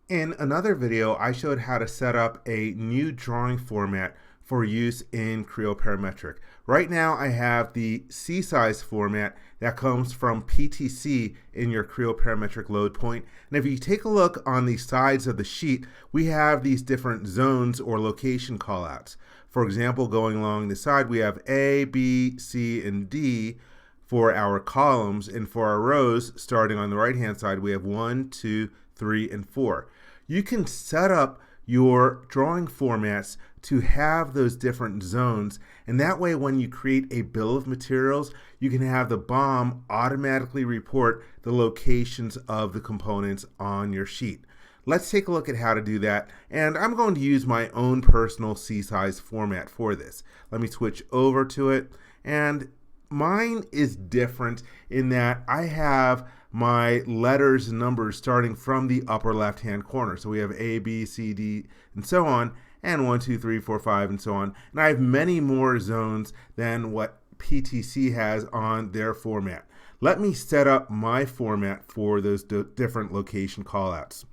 In another video, I showed how to set up a new drawing format for use in Creo Parametric. Right now, I have the C-size format that comes from PTC in your Creo Parametric load point. And if you take a look on the sides of the sheet, we have these different zones or location callouts. For example, going along the side, we have A, B, C, and D for our columns, and for our rows, starting on the right-hand side, we have 1, 2, 3, and 4. You can set up your drawing formats to have those different zones, and that way when you create a bill of materials, you can have the BOM automatically report the locations of the components on your sheet. Let's take a look at how to do that, and I'm going to use my own personal C-size format for this. Let me switch over to it, and mine is different in that I have my letters and numbers starting from the upper left hand corner. So we have A, B, C, D, and so on, and 1, 2, 3, 4, 5, and so on. And I have many more zones than what PTC has on their format. Let me set up my format for those different location callouts.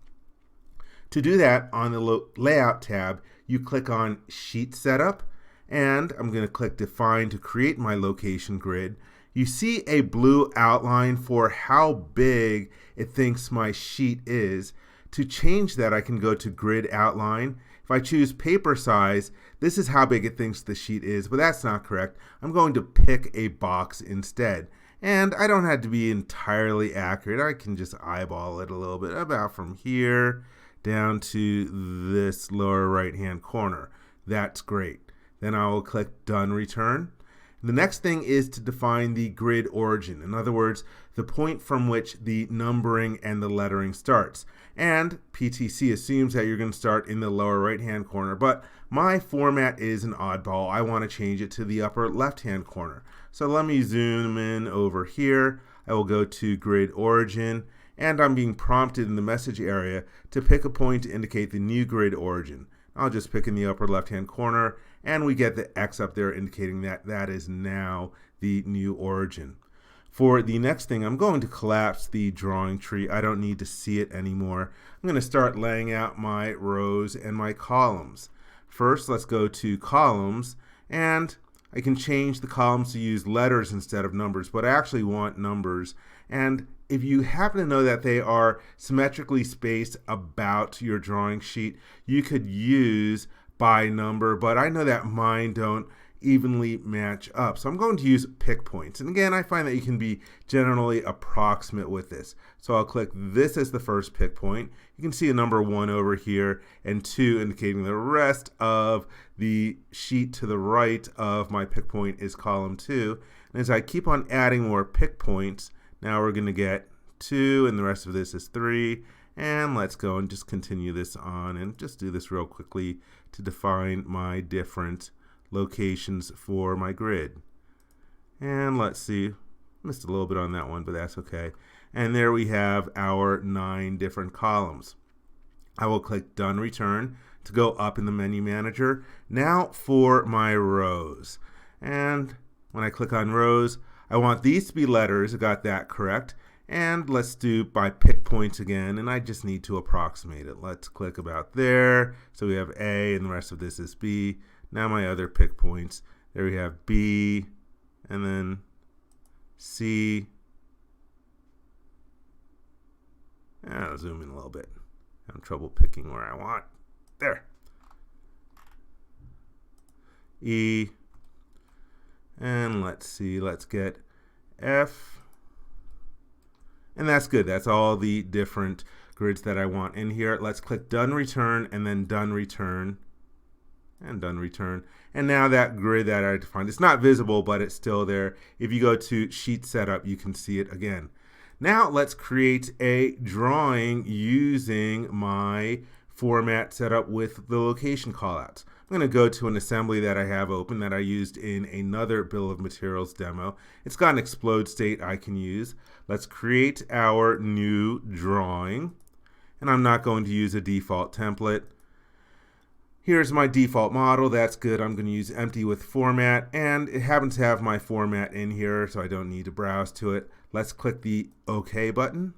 To do that, on the Layout tab, you click on Sheet Setup, and I'm going to click Define to create my location grid. You see a blue outline for how big it thinks my sheet is. To change that, I can go to Grid Outline. If I choose paper size, this is how big it thinks the sheet is, but that's not correct. I'm going to pick a box instead. And I don't have to be entirely accurate. I can just eyeball it a little bit, about from here down to this lower right-hand corner. That's great. Then I will click Done Return. The next thing is to define the grid origin. In other words, the point from which the numbering and the lettering starts. And PTC assumes that you're going to start in the lower right-hand corner, but my format is an oddball. I want to change it to the upper left-hand corner. So let me zoom in over here. I will go to grid origin, and I'm being prompted in the message area to pick a point to indicate the new grid origin. I'll just pick in the upper left-hand corner, and we get the X up there indicating that that is now the new origin. For the next thing, I'm going to collapse the drawing tree. I don't need to see it anymore. I'm going to start laying out my rows and my columns. First, let's go to columns, and I can change the columns to use letters instead of numbers, but I actually want numbers. And if you happen to know that they are symmetrically spaced about your drawing sheet, you could use by number, but I know that mine don't evenly match up. So I'm going to use pick points. And again, I find that you can be generally approximate with this. So I'll click this as the first pick point. You can see a number 1 over here and 2 indicating the rest of the sheet to the right of my pick point is column 2. And as I keep on adding more pick points, now we're going to get 2, and the rest of this is 3. And let's go and just continue this on and just do this real quickly to define my different locations for my grid. And let's see, missed a little bit on that one, but that's okay. And there we have our 9 different columns. I will click Done Return to go up in the menu manager. Now for my rows. And when I click on rows, I want these to be letters. I got that correct. And let's do by pick points again, and I just need to approximate it. Let's click about there. So we have A, and the rest of this is B. Now my other pick points. There we have B, and then C. I'll zoom in a little bit. I'm having trouble picking where I want. There. E. And let's see, let's get F. And that's good. That's all the different grids that I want in here. Let's click Done Return, and then Done Return, and Done Return. And now that grid that I defined, it's not visible, but it's still there. If you go to Sheet Setup, you can see it again. Now let's create a drawing using my format set up with the location callouts. I'm going to go to an assembly that I have open that I used in another bill of materials demo. It's got an explode state I can use. Let's create our new drawing. And I'm not going to use a default template. Here's my default model. That's good. I'm going to use empty with format, and it happens to have my format in here, so I don't need to browse to it. Let's click the OK button.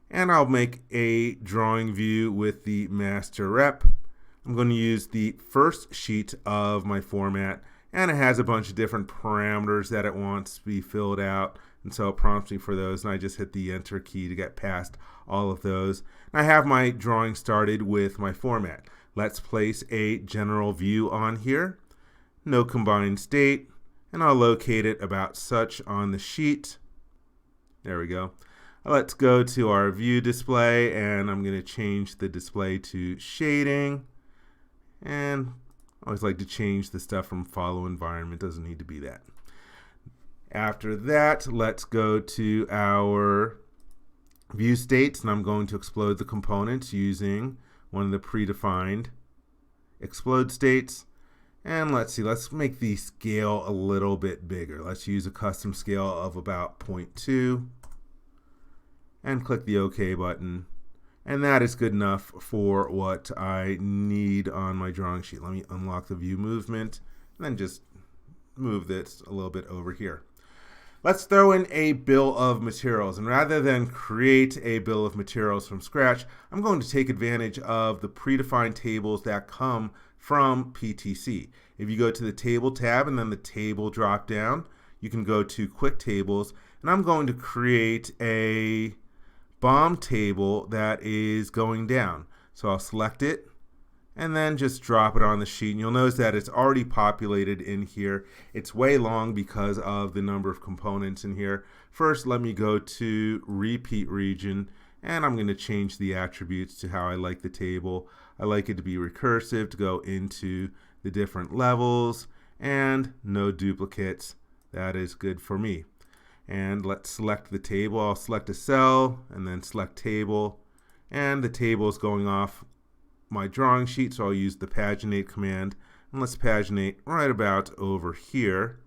And I'll make a drawing view with the master rep. I'm going to use the first sheet of my format, and it has a bunch of different parameters that it wants to be filled out, and so it prompts me for those, and I just hit the enter key to get past all of those. And I have my drawing started with my format. Let's place a general view on here. No combined state, and I'll locate it about such on the sheet. There we go. Let's go to our view display, and I'm going to change the display to shading. And I always like to change the stuff from follow environment. Doesn't need to be that. After that, let's go to our view states, and I'm going to explode the components using one of the predefined explode states. And let's see, let's make the scale a little bit bigger. Let's use a custom scale of about 0.2 and click the OK button. And that is good enough for what I need on my drawing sheet. Let me unlock the view movement and then just move this a little bit over here. Let's throw in a bill of materials, and rather than create a bill of materials from scratch, I'm going to take advantage of the predefined tables that come from PTC. If you go to the Table tab and then the Table drop down, you can go to Quick Tables, and I'm going to create a BOM table that is going down. So I'll select it and then just drop it on the sheet, and you'll notice that it's already populated in here. It's way long because of the number of components in here. First, let me go to repeat region, and I'm going to change the attributes to how I like the table. I like it to be recursive, to go into the different levels, and no duplicates. That is good for me. And let's select the table. I'll select a cell and then select table, and the table is going off my drawing sheet, so I'll use the paginate command, and let's paginate right about over here,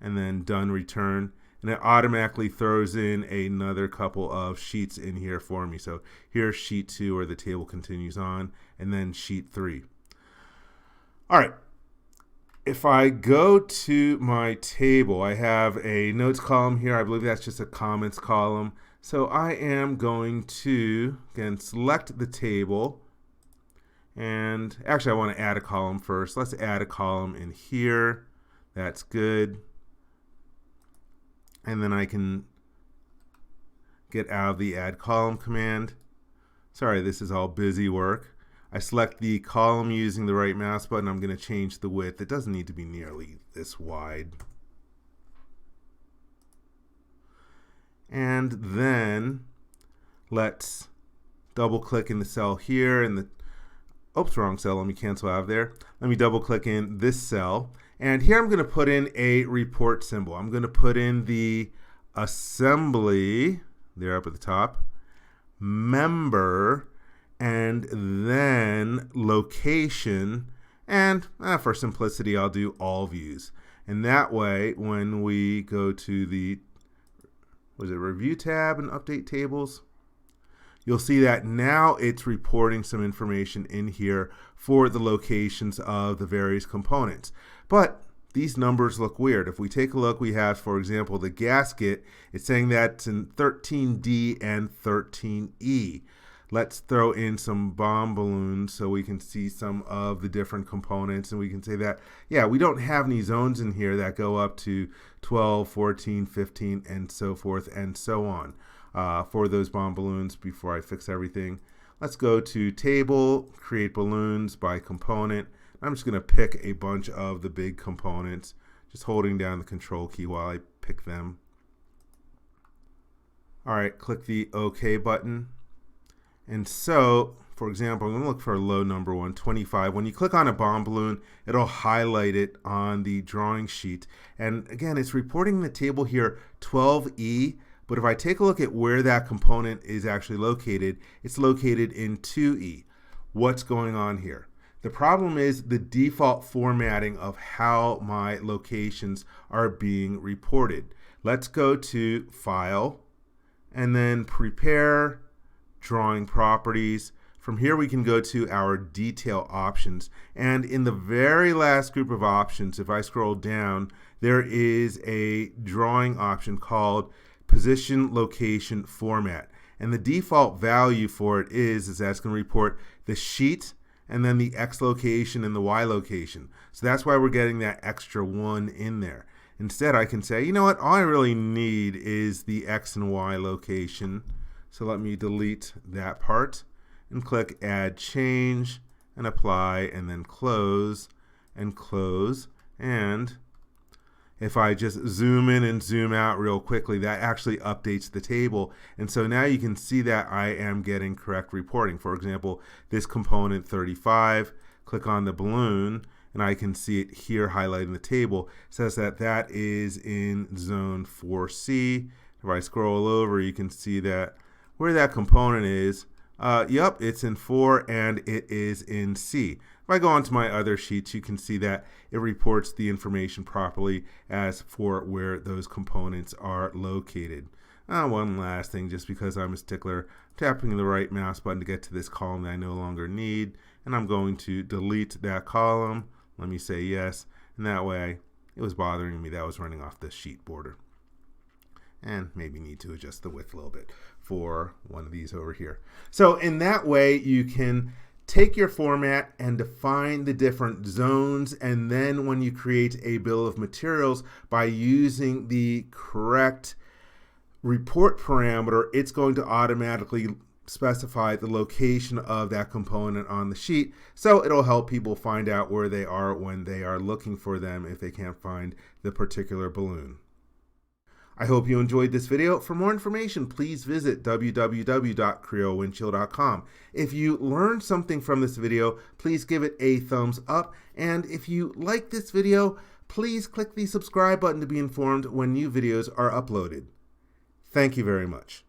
and then done return, and it automatically throws in another couple of sheets in here for me. So here's sheet 2 where the table continues on, and then sheet 3. All right. If I go to my table, I have a notes column here. I believe that's just a comments column. So I am going to, again, select the table. And actually, I want to add a column first. Let's add a column in here. That's good. And then I can get out of the add column command. Sorry, this is all busy work. I select the column using the right mouse button. I'm going to change the width. It doesn't need to be nearly this wide. And then let's double click in the cell here, and oops, wrong cell. Let me cancel out of there. Let me double click in this cell. And here I'm going to put in a report symbol. I'm going to put in the assembly, there up at the top, member, and then location, and for simplicity I'll do all views. And that way when we go to the review tab and update tables, you'll see that now it's reporting some information in here for the locations of the various components. But these numbers look weird. If we take a look, we have, for example, the gasket. It's saying that's in 13D and 13E. Let's throw in some BOM balloons so we can see some of the different components, and we can say that, yeah, we don't have any zones in here that go up to 12, 14, 15, and so forth and so on for those BOM balloons. Before I fix everything, let's go to Table, Create Balloons by Component. I'm just going to pick a bunch of the big components, just holding down the Control key while I pick them. All right, click the OK button. And so, for example, I'm going to look for a low number one, 25. When you click on a BOM balloon, it'll highlight it on the drawing sheet. And again, it's reporting the table here 12E, but if I take a look at where that component is actually located, it's located in 2E. What's going on here? The problem is the default formatting of how my locations are being reported. Let's go to File, and then Prepare, Drawing Properties. From here we can go to our detail options, and in the very last group of options, if I scroll down, there is a drawing option called Position Location Format, And the default value for it is that's going to report the sheet and then the X location and the Y location. So that's why we're getting that extra 1 in there. Instead, I can say, you know what, all I really need is the X and Y location. So let me delete that part and click Add Change and Apply, and then close and close. And if I just zoom in and zoom out real quickly, that actually updates the table. And so now you can see that I am getting correct reporting. For example, this component 35, click on the balloon, and I can see it here highlighted in the table. It says that that is in zone 4C. If I scroll over, you can see that where that component is, yep, it's in 4 and it is in C. If I go on to my other sheets, you can see that it reports the information properly as for where those components are located. One last thing, just because I'm a stickler, tapping the right mouse button to get to this column that I no longer need, and I'm going to delete that column. Let me say yes, and that way it was bothering me that was running off the sheet border. And maybe need to adjust the width a little bit for one of these over here. So in that way, you can take your format and define the different zones, and then when you create a bill of materials by using the correct report parameter, it's going to automatically specify the location of that component on the sheet. So it'll help people find out where they are when they are looking for them if they can't find the particular balloon. I hope you enjoyed this video. For more information, please visit www.creowindshield.com. If you learned something from this video, please give it a thumbs up. And if you like this video, please click the subscribe button to be informed when new videos are uploaded. Thank you very much.